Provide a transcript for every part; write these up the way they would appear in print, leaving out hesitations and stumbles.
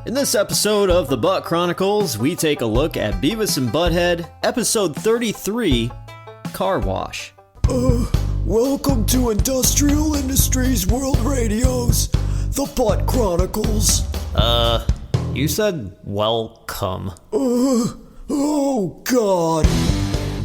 In this episode of the Butt Chronicles, we take a look at Beavis and Butthead, episode 33, Carwash. Welcome to Industrial Industries World Radio's The Butt Chronicles. You said welcome. Oh God.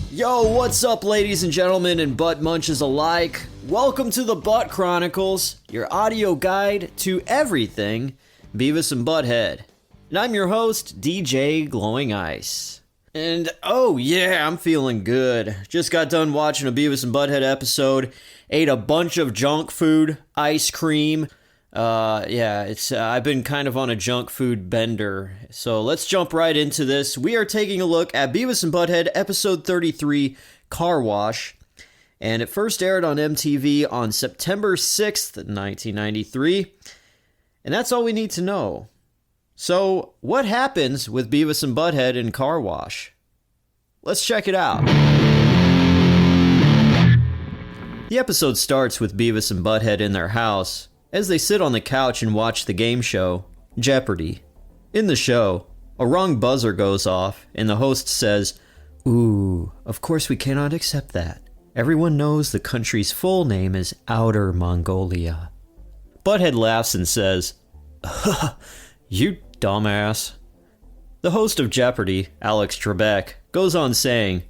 Yo, what's up, ladies and gentlemen and butt munches alike? Welcome to the Butt Chronicles, your audio guide to everything Beavis and Butthead. And I'm your host, DJ Glowing Ice. And oh yeah, I'm feeling good. Just got done watching a Beavis and Butthead episode, ate a bunch of junk food, ice cream. I've been kind of on a junk food bender. So let's jump right into this. We are taking a look at Beavis and Butthead episode 33, Carwash. And it first aired on MTV on September 6th, 1993. And that's all we need to know. So, what happens with Beavis and Butthead in Carwash? Let's check it out. The episode starts with Beavis and Butthead in their house as they sit on the couch and watch the game show, Jeopardy! In the show, a wrong buzzer goes off and the host says, "Ooh, of course we cannot accept that. Everyone knows the country's full name is Outer Mongolia." Butthead laughs and says, "You dumbass." The host of Jeopardy, Alex Trebek, goes on saying,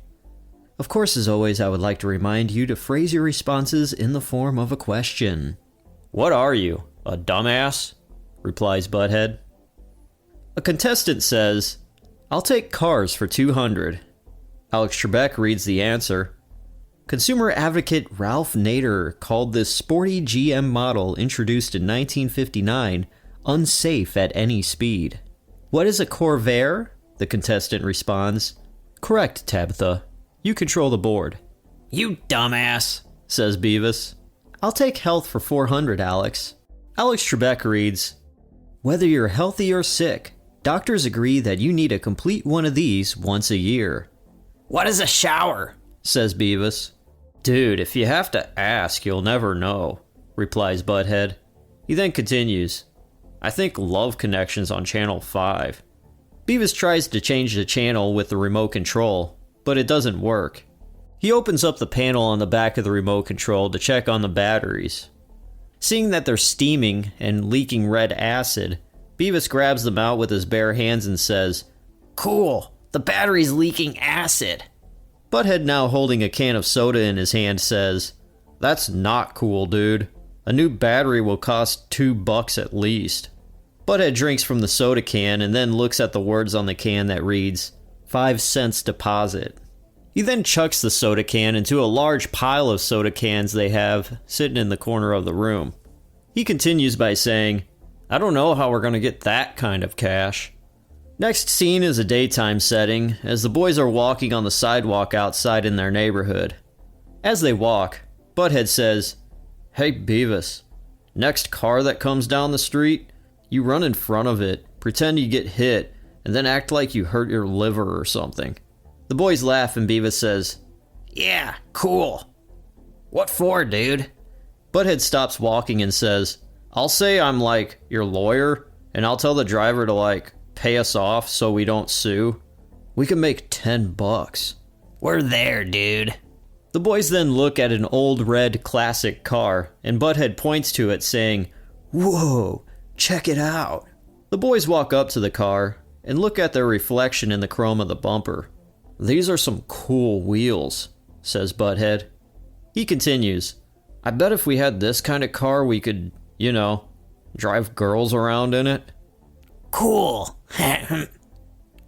"Of course, as always, I would like to remind you to phrase your responses in the form of a question." "What are you, a dumbass?" replies Butthead. A contestant says, "I'll take cars for $200. Alex Trebek reads the answer. Consumer advocate Ralph Nader called this sporty GM model introduced in 1959 unsafe at any speed. "What is a Corvair?" the contestant responds. "Correct, Tabitha. You control the board." "You dumbass," says Beavis. "I'll take health for $400, Alex." Alex Trebek reads, "Whether you're healthy or sick, doctors agree that you need a complete one of these once a year." "What is a shower?" says Beavis. "Dude, if you have to ask, you'll never know," replies Butthead. He then continues, "I think Love Connection's on channel 5. Beavis tries to change the channel with the remote control, but it doesn't work. He opens up the panel on the back of the remote control to check on the batteries. Seeing that they're steaming and leaking red acid, Beavis grabs them out with his bare hands and says, "Cool, the battery's leaking acid." Butthead, now holding a can of soda in his hand, says, "That's not cool, dude. A new battery will cost $2 at least." Butthead drinks from the soda can and then looks at the words on the can that reads, 5 cents deposit. He then chucks the soda can into a large pile of soda cans they have sitting in the corner of the room. He continues by saying, "I don't know how we're going to get that kind of cash." Next scene is a daytime setting as the boys are walking on the sidewalk outside in their neighborhood. As they walk, Butthead says, "Hey Beavis, next car that comes down the street, you run in front of it, pretend you get hit, and then act like you hurt your liver or something." The boys laugh and Beavis says, "Yeah, cool." "What for, dude?" Butthead stops walking and says, "I'll say I'm like your lawyer, and I'll tell the driver to pay us off so we don't sue. We can make $10. "We're there, dude." The boys then look at an old red classic car, and Butthead points to it saying, "Whoa, check it out." The boys walk up to the car and look at their reflection in the chrome of the bumper. "These are some cool wheels," says Butthead. He continues, "I bet if we had this kind of car we could, drive girls around in it." "Cool."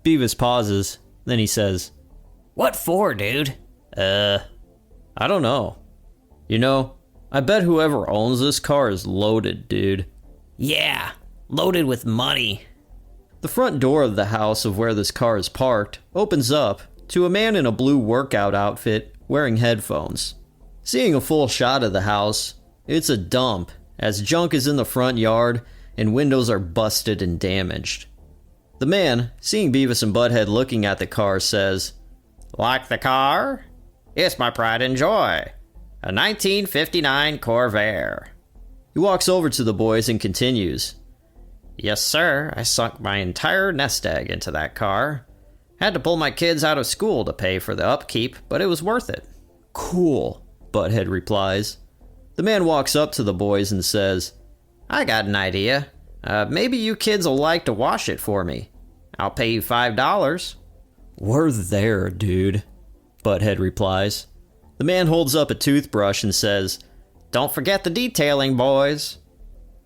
Beavis pauses, then he says, "What for, dude?" I don't know. I bet whoever owns this car is loaded, dude." "Yeah, loaded with money." The front door of the house of where this car is parked opens up to a man in a blue workout outfit wearing headphones. Seeing a full shot of the house, it's a dump as junk is in the front yard and windows are busted and damaged. The man, seeing Beavis and Butthead looking at the car, says, "Like the car? It's my pride and joy. A 1959 Corvair." He walks over to the boys and continues, Yes, sir. I sunk my entire nest egg into that car. Had to pull my kids out of school to pay for the upkeep, but it was worth it. Cool, Butthead replies. The man walks up to the boys and says, I got an idea. Maybe you kids will like to wash it for me. I'll pay you $5. We're there, dude, Butthead replies. The man holds up a toothbrush and says, Don't forget the detailing, boys.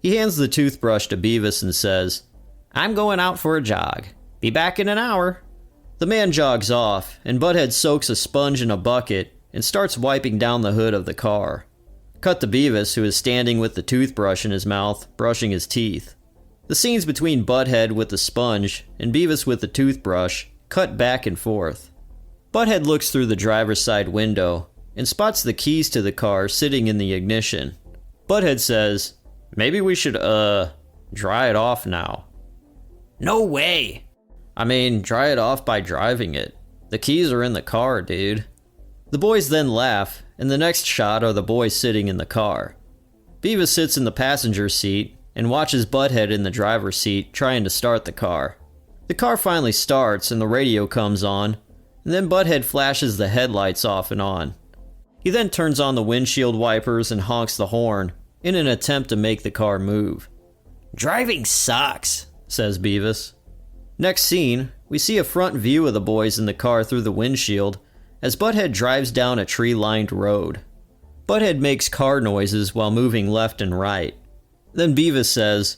He hands the toothbrush to Beavis and says, I'm going out for a jog. Be back in an hour. The man jogs off, and Butthead soaks a sponge in a bucket and starts wiping down the hood of the car. Cut to Beavis, who is standing with the toothbrush in his mouth, brushing his teeth. The scenes between Butthead with the sponge and Beavis with the toothbrush cut back and forth. Butthead looks through the driver's side window and spots the keys to the car sitting in the ignition. Butthead says, Maybe we should, dry it off now. No way! I mean, dry it off by driving it. The keys are in the car, dude. The boys then laugh, and the next shot are the boys sitting in the car. Beavis sits in the passenger seat and watches Butthead in the driver's seat trying to start the car. The car finally starts and the radio comes on, and then Butthead flashes the headlights off and on. He then turns on the windshield wipers and honks the horn in an attempt to make the car move. Driving sucks, says Beavis. Next scene, we see a front view of the boys in the car through the windshield as Butthead drives down a tree-lined road. Butthead makes car noises while moving left and right. Then Beavis says,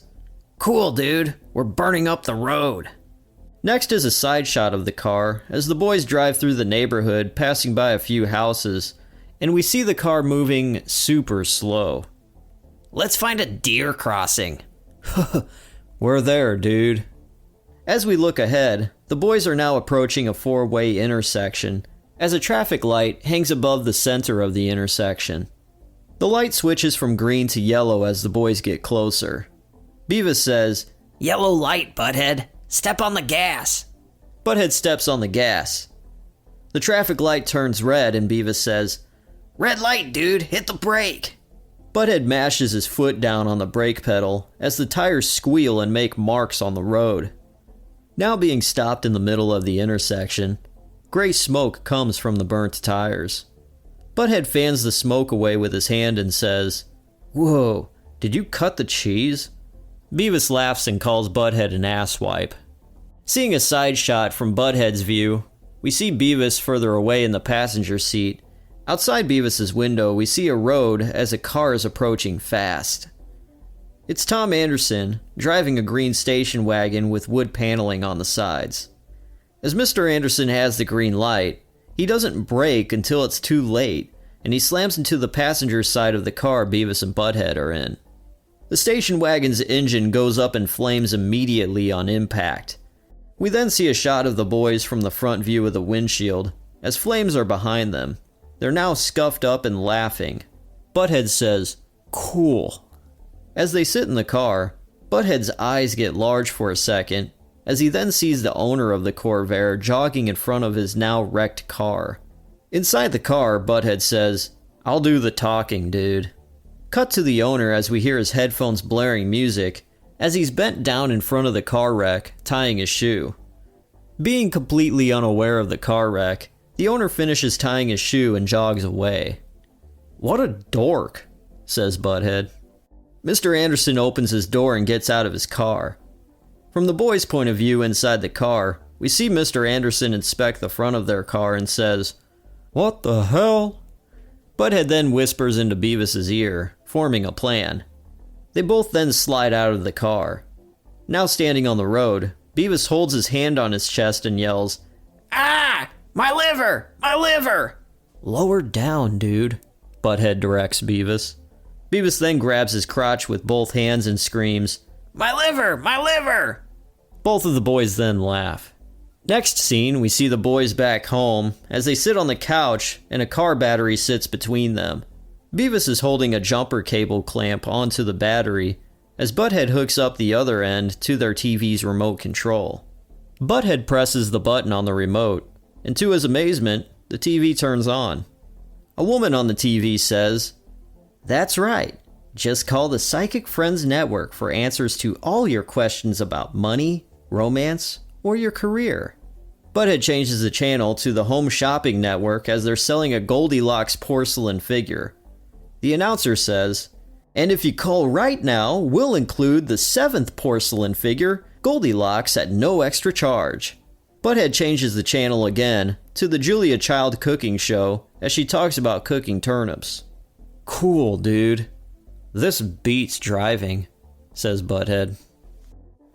Cool, dude, we're burning up the road. Next is a side shot of the car as the boys drive through the neighborhood, passing by a few houses, and we see the car moving super slow. Let's find a deer crossing. We're there, dude. As we look ahead, the boys are now approaching a four-way intersection as a traffic light hangs above the center of the intersection. The light switches from green to yellow as the boys get closer. Beavis says, Yellow light, Butthead. Step on the gas. Butthead steps on the gas. The traffic light turns red and Beavis says, Red light, dude. Hit the brake. Butthead mashes his foot down on the brake pedal as the tires squeal and make marks on the road. Now being stopped in the middle of the intersection, gray smoke comes from the burnt tires. Butthead fans the smoke away with his hand and says, Whoa, did you cut the cheese? Beavis laughs and calls Butthead an asswipe. Seeing a side shot from Butthead's view, we see Beavis further away in the passenger seat. Outside Beavis's window, we see a road as a car is approaching fast. It's Tom Anderson, driving a green station wagon with wood paneling on the sides. As Mr. Anderson has the green light, he doesn't brake until it's too late, and he slams into the passenger side of the car Beavis and Butthead are in. The station wagon's engine goes up in flames immediately on impact. We then see a shot of the boys from the front view of the windshield, as flames are behind them. They're now scuffed up and laughing. Butthead says, Cool. As they sit in the car, Butthead's eyes get large for a second, as he then sees the owner of the Corvair jogging in front of his now wrecked car. Inside the car, Butthead says, I'll do the talking, dude. Cut to the owner as we hear his headphones blaring music, as he's bent down in front of the car wreck, tying his shoe. Being completely unaware of the car wreck, the owner finishes tying his shoe and jogs away. What a dork, says Butthead. Mr. Anderson opens his door and gets out of his car. From the boys' point of view inside the car, we see Mr. Anderson inspect the front of their car and says, What the hell? Butthead then whispers into Beavis's ear, forming a plan. They both then slide out of the car. Now standing on the road, Beavis holds his hand on his chest and yells, Ah! My liver! My liver! Lower down, dude, Butthead directs Beavis. Beavis then grabs his crotch with both hands and screams, My liver! My liver! Both of the boys then laugh. Next scene, we see the boys back home as they sit on the couch and a car battery sits between them. Beavis is holding a jumper cable clamp onto the battery as Butthead hooks up the other end to their TV's remote control. Butthead presses the button on the remote, and to his amazement, the TV turns on. A woman on the TV says, That's right, Just call the Psychic Friends Network for answers to all your questions about money, romance, or your career. Butthead changes the channel to the Home Shopping Network as they're selling a Goldilocks porcelain figure. The announcer says, "And if you call right now, we'll include the 7th porcelain figure, Goldilocks, at no extra charge." Butthead changes the channel again to the Julia Child cooking show as she talks about cooking turnips. "Cool, dude. This beats driving," says Butthead.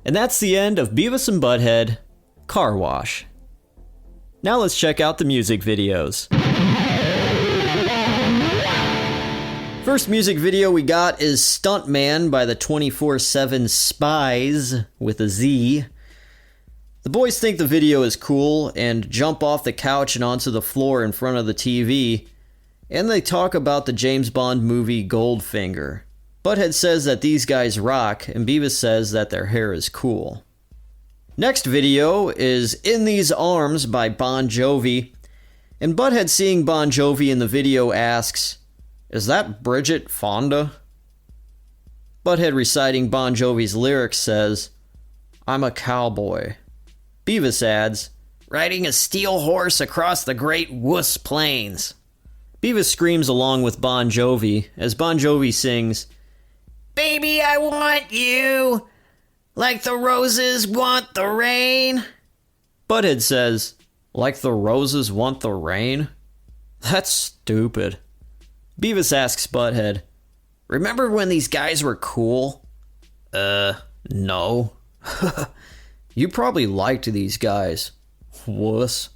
And that's the end of Beavis and Butthead, Carwash. Now let's check out the music videos. First music video we got is Stuntman by the 24/7 Spies with a Z. The boys think the video is cool and jump off the couch and onto the floor in front of the TV, and they talk about the James Bond movie Goldfinger. Butthead says that these guys rock, and Beavis says that their hair is cool. Next video is In These Arms by Bon Jovi, and Butthead, seeing Bon Jovi in the video, asks, "Is that Bridget Fonda?" Butthead, reciting Bon Jovi's lyrics, says, "I'm a cowboy." Beavis adds, "Riding a steel horse across the great Wuss Plains." Beavis screams along with Bon Jovi as Bon Jovi sings, "Baby, I want you, like the roses want the rain." Butthead says, "Like the roses want the rain? That's stupid." Beavis asks Butthead, "Remember when these guys were cool?" No. You probably liked these guys. Wuss.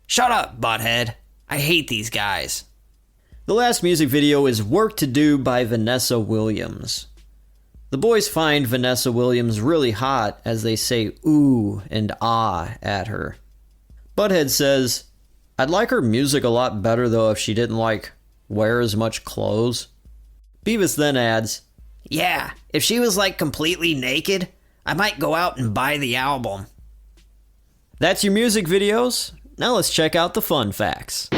"Shut up, Butthead. I hate these guys." The last music video is Work to Do by Vanessa Williams. The boys find Vanessa Williams really hot as they say ooh and ah at her. Butthead says, "I'd like her music a lot better though if she didn't wear as much clothes." Beavis then adds, "Yeah, if she was completely naked, I might go out and buy the album." That's your music videos. Now let's check out the fun facts.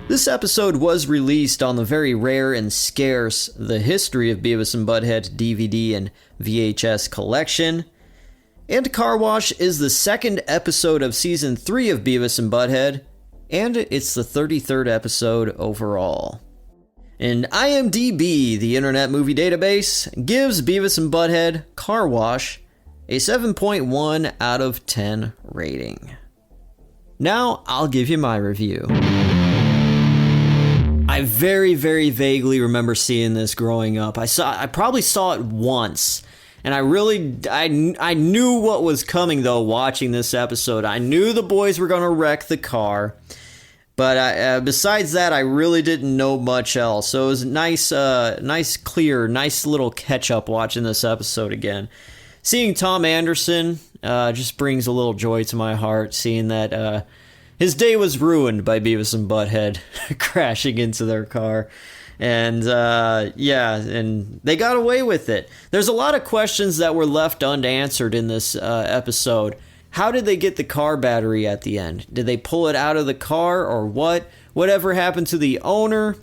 This episode was released on the very rare and scarce The History of Beavis and Butthead DVD and VHS collection. And Carwash is the second episode of Season 3 of Beavis and Butthead, and it's the 33rd episode overall. And IMDb, the Internet Movie Database, gives Beavis and Butthead, Carwash, a 7.1 out of 10 rating. Now, I'll give you my review. I very, very vaguely remember seeing this growing up. I probably saw it once, and I knew what was coming though watching this episode. I knew the boys were gonna wreck the car. But besides that, I really didn't know much else. So it was nice little catch-up watching this episode again. Seeing Tom Anderson just brings a little joy to my heart, seeing that his day was ruined by Beavis and Butthead crashing into their car. And and they got away with it. There's a lot of questions that were left unanswered in this episode. How did they get the car battery at the end? Did they pull it out of the car or what? Whatever happened to the owner?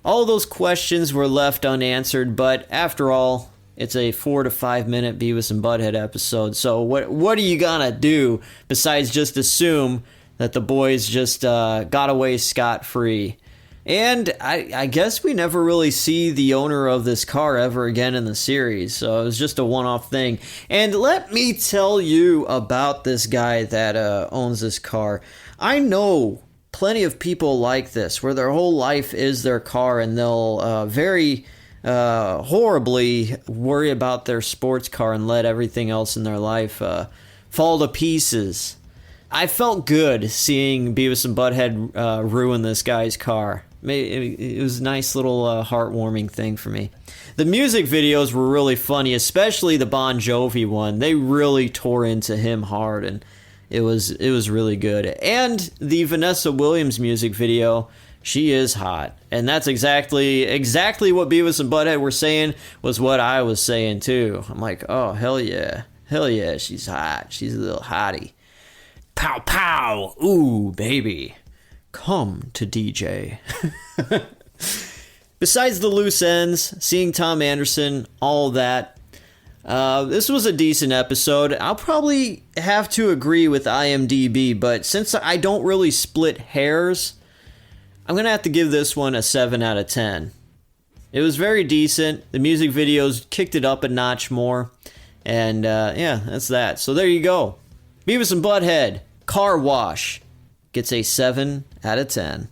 All those questions were left unanswered, but after all, it's a 4 to 5 minute Beavis and Butthead episode. So what are you gonna do besides just assume that the boys just got away scot-free? And I guess we never really see the owner of this car ever again in the series, so it was just a one-off thing. And let me tell you about this guy that owns this car. I know plenty of people like this, where their whole life is their car, and they'll very horribly worry about their sports car and let everything else in their life fall to pieces. I felt good seeing Beavis and Butthead ruin this guy's car. It was a nice little heartwarming thing for me. The music videos were really funny, especially the Bon Jovi one. They really tore into him hard, and it was really good. And the Vanessa Williams music video, she is hot. And that's exactly what Beavis and Butthead were saying was what I was saying too. I'm like, oh, hell yeah, she's hot. She's a little hottie. Pow, pow, ooh, baby. Come to DJ. Besides the loose ends, seeing Tom Anderson, all that, this was a decent episode. I'll probably have to agree with IMDb, but since I don't really split hairs, I'm going to have to give this one a 7 out of 10. It was very decent. The music videos kicked it up a notch more. And yeah, that's that. So there you go. Beavis and Butthead, Carwash, gets a 7 out of 10.